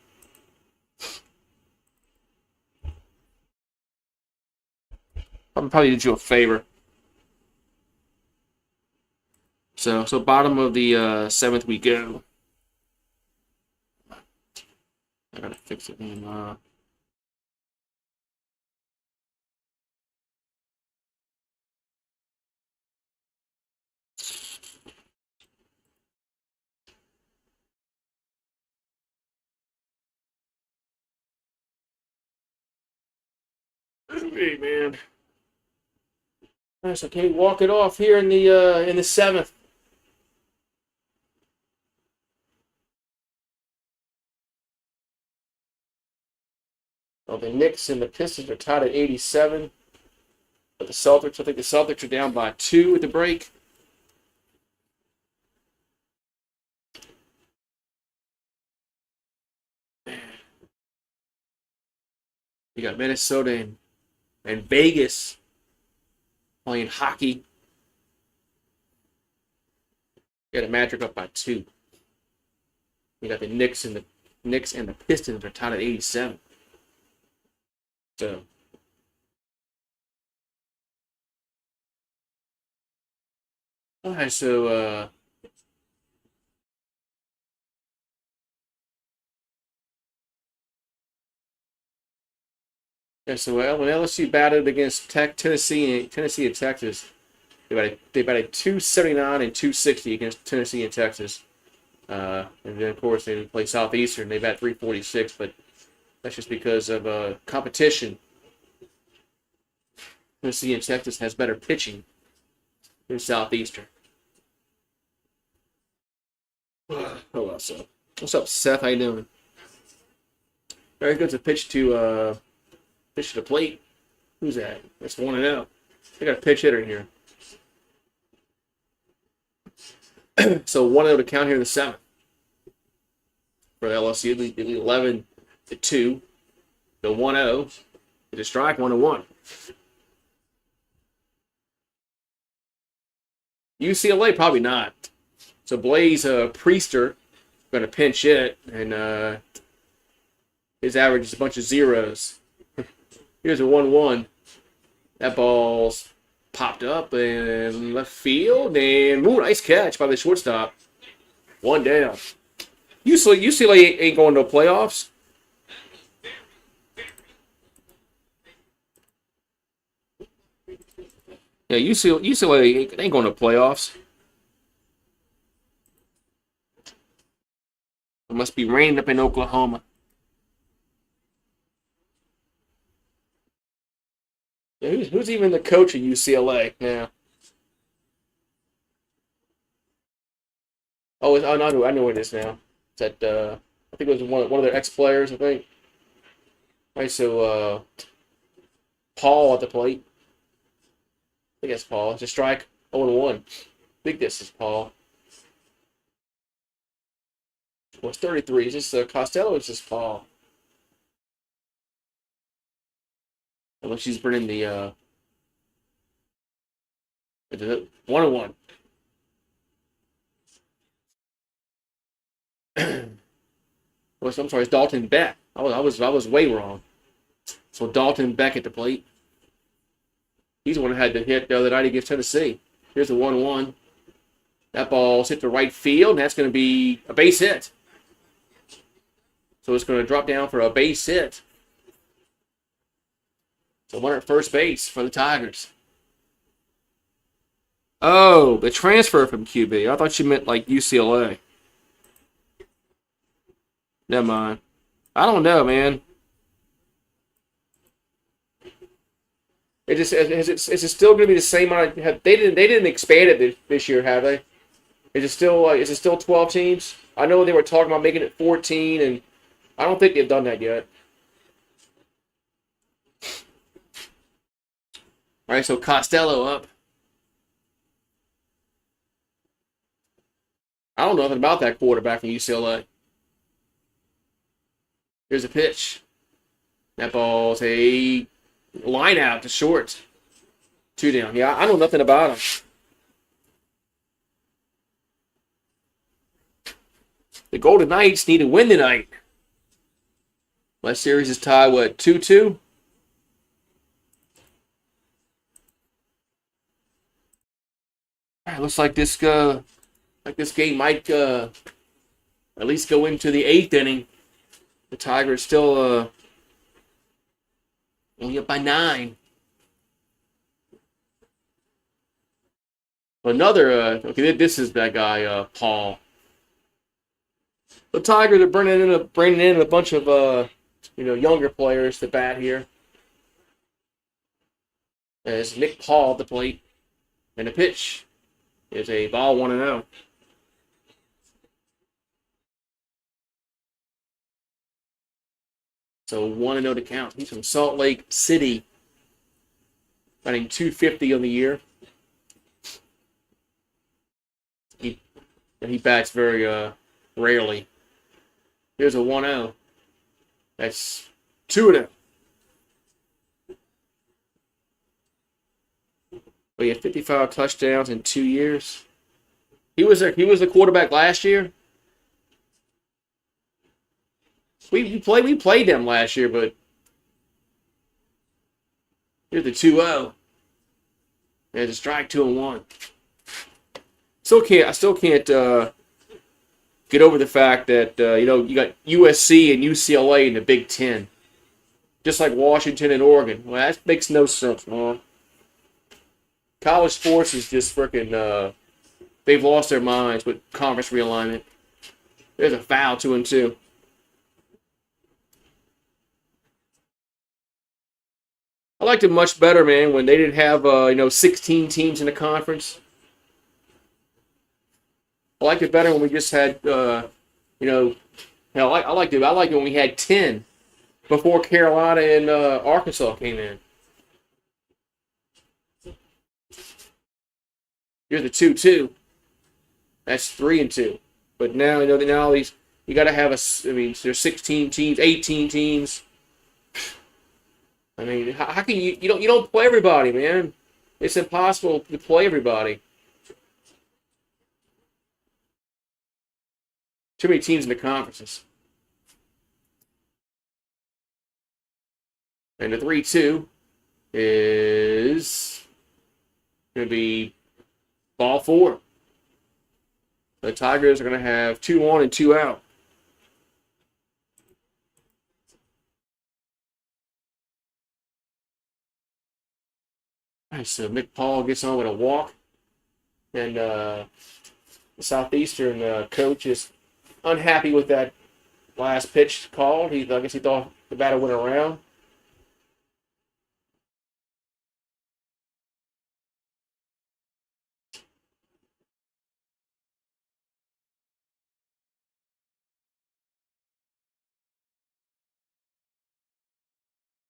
Probably did you a favor. So bottom of the 7th we go. I gotta fix it. Hey, man. Nice. Okay, walk it off here in the seventh. Oh, the Knicks and the Pistons are tied at 87. But the Celtics, I think the Celtics are down by 2 at the break. You got Minnesota and Vegas playing hockey. You got a Magic up by 2. You got the Knicks and the Pistons are tied at 87. So all right, so yeah, so when LSU battled against Tennessee and Texas, they batted 279 and 260 against Tennessee and Texas. And then of course they play Southeastern. They bat 346, but that's just because of competition. Tennessee and Texas has better pitching than Southeastern. Oh well, so what's up, Seth? How you doing? Very good to pitch to the plate. Who's that? That's 1-0. They got a pitch hitter here. So 1-0 to count here in the seventh for LSU. They lead 11-2. The 1-0. It's a strike, 1-1. UCLA probably not. So Blaze Priester going to pinch it, and his average is a bunch of zeros. Here's a 1-1. That ball's popped up in left field, and ooh, nice catch by the shortstop. 1 down. UCLA ain't going to playoffs. Yeah, UCLA ain't going to playoffs. It must be raining up in Oklahoma. Yeah, who's even the coach of UCLA now? Oh, I know what it is now. It's that I think it was one of their ex-players, I think. All right, so Paul at the plate. I think that's Paul. It's a strike, 0-1. Big distance, Paul. Well, it's 33. Is this Costello or is this Paul? Unless she's bringing the 1-1. I'm sorry, it's Dalton Beck. I was way wrong. So Dalton Beck at the plate. He's the one who had the hit the other night against Tennessee. Here's the 1-1. That ball's hit the right field, and that's going to be a base hit. So it's going to drop down for a base hit. So one at first base for the Tigers. Oh, the transfer from QB. I thought you meant like UCLA. Never mind. I don't know, man. Is it still going to be the same amount? They didn't expand it this year, have they? Is it still 12 teams? I know they were talking about making it 14, and I don't think they've done that yet. All right, so Costello up. I don't know nothing about that quarterback from UCLA. Here's a pitch. That ball's a line out to short. 2 down. Yeah, I know nothing about him. The Golden Knights need to win tonight. My series is tied, 2-2? All right, looks like this game might at least go into the 8th inning. The Tigers still only up by 9. Another okay, this is that guy Paul. The Tigers are bringing in a bunch of younger players to bat here. as Nick Paul at the plate. And the pitch is a ball 1-0. So 1-0 to count. He's from Salt Lake City. Batting .250 on the year. He bats very rarely. Here's a 1-0. That's 2-0. But he had 55 touchdowns in 2 years. He was the quarterback last year. We played them last year, but here's the 2-0. There's a strike, 2-1. I still can't get over the fact that you got USC and UCLA in the Big Ten, just like Washington and Oregon. Well, that makes no sense, man. College sports is just freaking. They've lost their minds with conference realignment. There's a foul, 2-2. I liked it much better, man, when they didn't have 16 teams in the conference. I liked it better when we just had hell, I liked it when we had 10 before Carolina and Arkansas came in. Here's the 2-2. That's 3-2. But now now you got to have there's 16 teams, 18 teams. I mean, how can you don't play everybody, man? It's impossible to play everybody. Too many teams in the conferences. And the 3-2 is going to be ball 4. The Tigers are going to have 2 on and 2 out. All right, so Nick Paul gets on with a walk. And the Southeastern coach is unhappy with that last pitch called. I guess he thought the batter went around.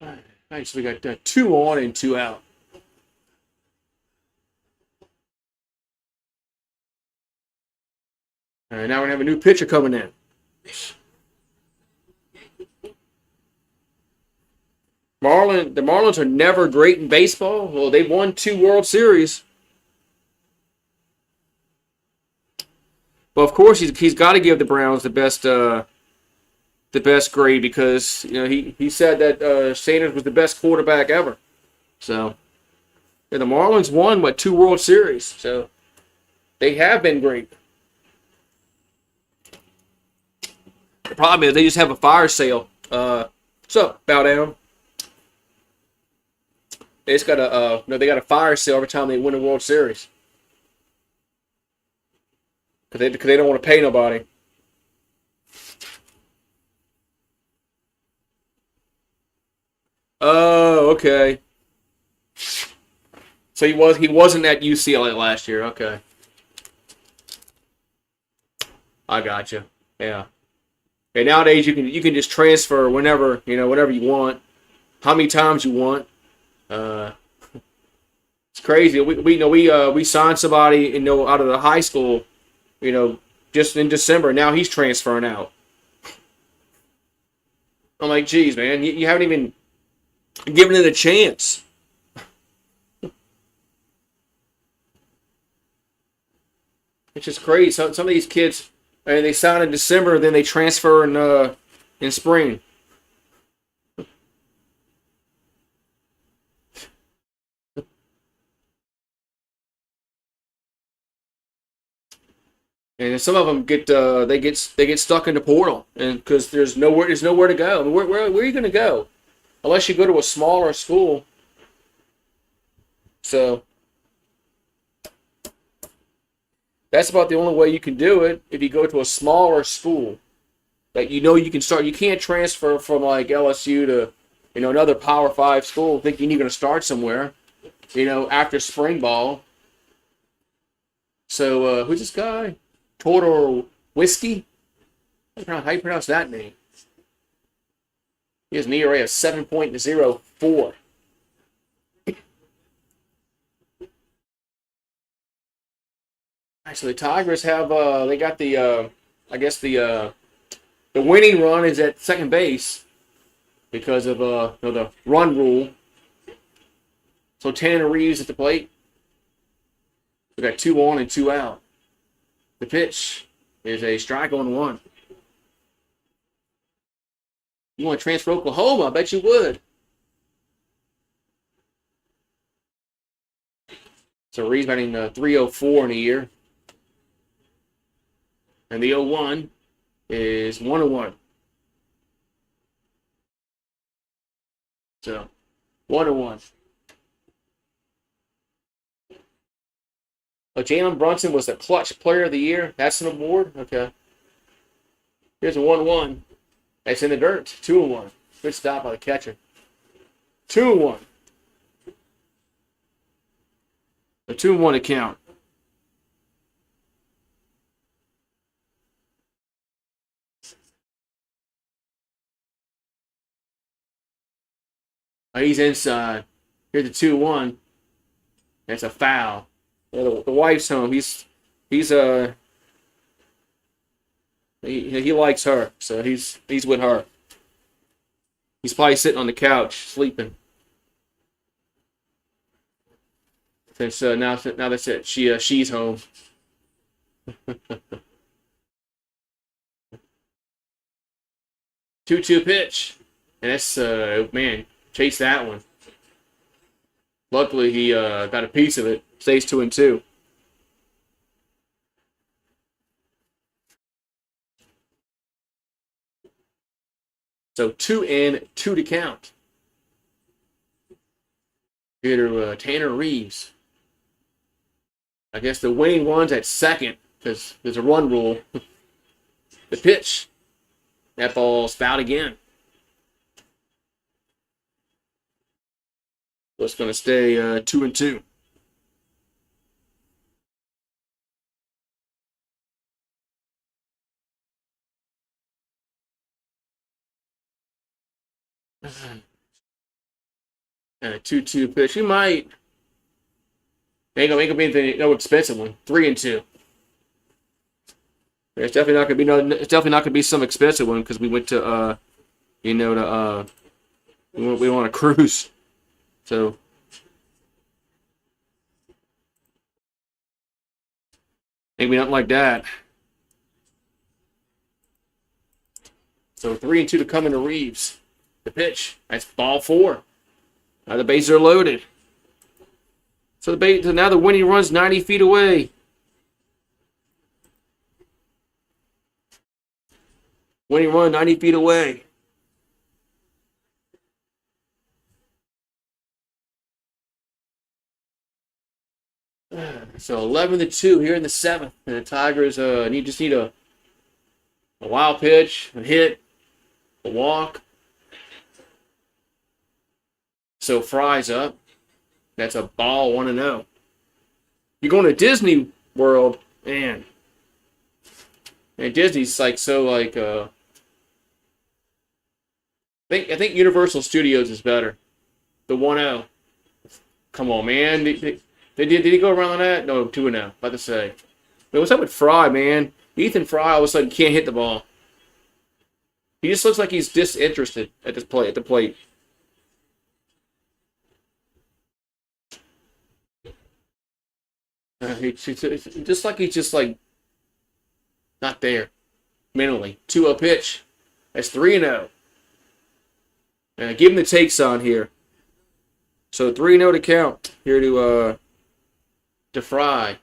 All right, so we got 2 on and 2 out. All right, now we're going to have a new pitcher coming in. The Marlins are never great in baseball. Well, they've won 2 World Series. But of course, he's got to give the Browns the best grade because he said that Sanders was the best quarterback ever. So the Marlins won 2 World Series. So they have been great. The problem is they just have a fire sale. What's up, Bow Down? They just got they got a fire sale every time they win a World Series. Because they don't want to pay nobody. Oh, okay. So he wasn't at UCLA last year. Okay. I gotcha. Yeah. Okay, nowadays you can just transfer whenever you want, how many times you want. It's crazy. We signed somebody out of the high school, just in December. Now he's transferring out. I'm like, geez, man, you haven't even given it a chance. It's just crazy. Some of these kids. And they sign in December, then they transfer in spring. And some of them get stuck in the portal, and because there's nowhere to go. I mean, where are you going to go, unless you go to a smaller school? So. That's about the only way you can do it if you go to a smaller school that you can start. You can't transfer from like LSU to another Power 5 school thinking you're going to start somewhere. after spring ball. So, who's this guy? Total Whiskey? How you pronounce that name? He has an ERA of 7.04. Actually, the Tigers have, they got the winning run is at second base because of, the run rule. So Tanner Reeves at the plate. We got 2 on and 2 out. The pitch is a strike on 1. You want to transfer to Oklahoma? I bet you would. So Reeves batting 304 in a year. And the 0-1 is 1-1. So 1-1. Jalen Brunson was the clutch player of the year. That's an award? Okay. Here's a 1-1. That's in the dirt. 2-1. Good stop by the catcher. 2-1. A 2-1 to count. He's inside. Here's the 2-1. That's a foul. The wife's home. He likes her, so he's with her. He's probably sitting on the couch sleeping. Since now that's it. She's home. 2-2 pitch, and that's chase that one. Luckily he got a piece of it. Stays 2-2. So 2-2 to count. Here to Tanner Reeves. I guess the winning one's at second because there's a run rule. The pitch. That ball's fouled again. So it's going to stay 2-2. And a 2-2 pitch. You might. Ain't gonna be anything, no expensive one. 3-2. It's definitely not gonna be It's definitely not gonna be some expensive one because we went to we went on a cruise. So maybe nothing like that. So 3-2 to come into Reeves. The pitch. That's ball 4. Now the bases are loaded. So now the winning run's 90 feet away. Winning run 90 feet away. So 11-2 here in the 7th. And the Tigers need a wild pitch, a hit, a walk. So Fry's up. That's a ball 1-0. You're going to Disney World, man. And Disney's I think Universal Studios is better. The 1-0. Come on, man. Did he go around on that? No, 2-0. About to say. But what's up with Fry, man? Ethan Fry all of a sudden can't hit the ball. He just looks like he's disinterested at the plate. Just like he's just not there mentally. 2-0 pitch. That's 3-0. Give him the takes on here. So 3-0 to count here to Fry.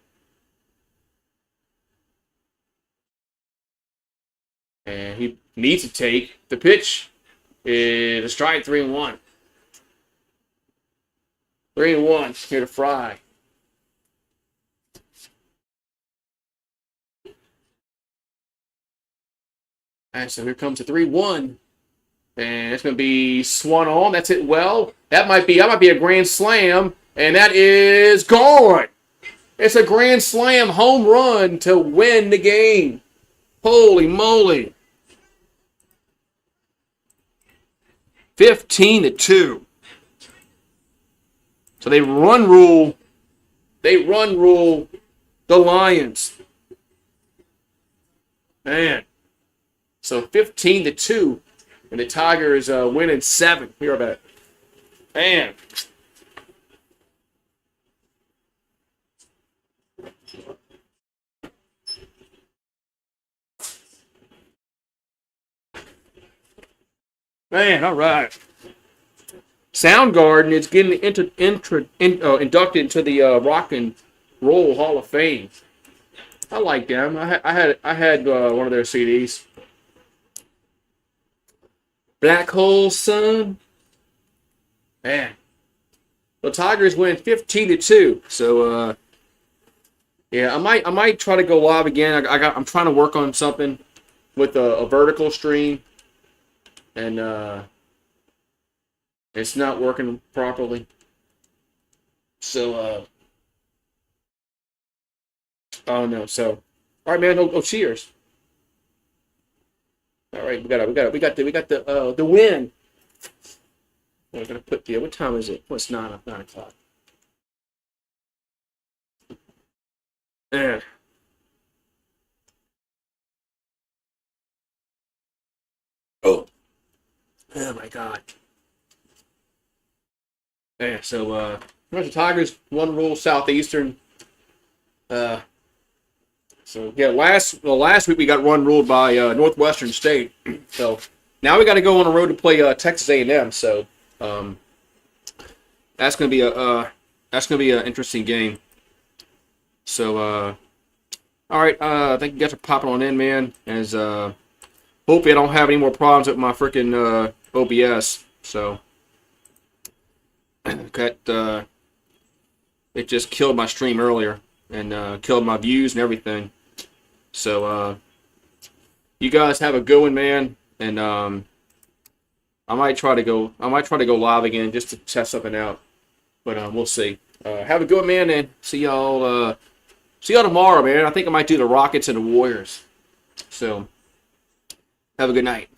And he needs to take. The pitch is a strike. 3-1. 3-1 here to Fry. And so here comes a 3-1. And it's going to be swung on. That's it. Well, that might be a grand slam. And that is gone. It's a grand slam home run to win the game. Holy moly. 15-2. So they run rule the Lions. Man. So 15-2. And the Tigers winning 7. Hear about it. Man. Man, all right. Soundgarden is getting inducted into the Rock and Roll Hall of Fame. I like them. I had one of their CDs. Black Hole Sun. Man, the Tigers win 15-2. So yeah, I might try to go live again. I'm trying to work on something with a vertical stream. And it's not working properly. So oh no. So all right, man. Oh, cheers. All right, we got the win. We're gonna put the what time is it? What's 9 o'clock? Yeah. Oh my God. Yeah, so the Tigers one rule Southeastern. So yeah, last week we got one ruled by Northwestern State. So now we got to go on the road to play Texas A&M. So that's gonna be an interesting game. So all right, thank you guys for popping on in, man. As hopefully I don't have any more problems with my freaking OBS. So it just killed my stream earlier and killed my views and everything. So you guys have a good one, man. And I might try to go live again just to test something out. But we'll see. Have a good one, man, and see y'all tomorrow, man. I think I might do the Rockets and the Warriors. So have a good night.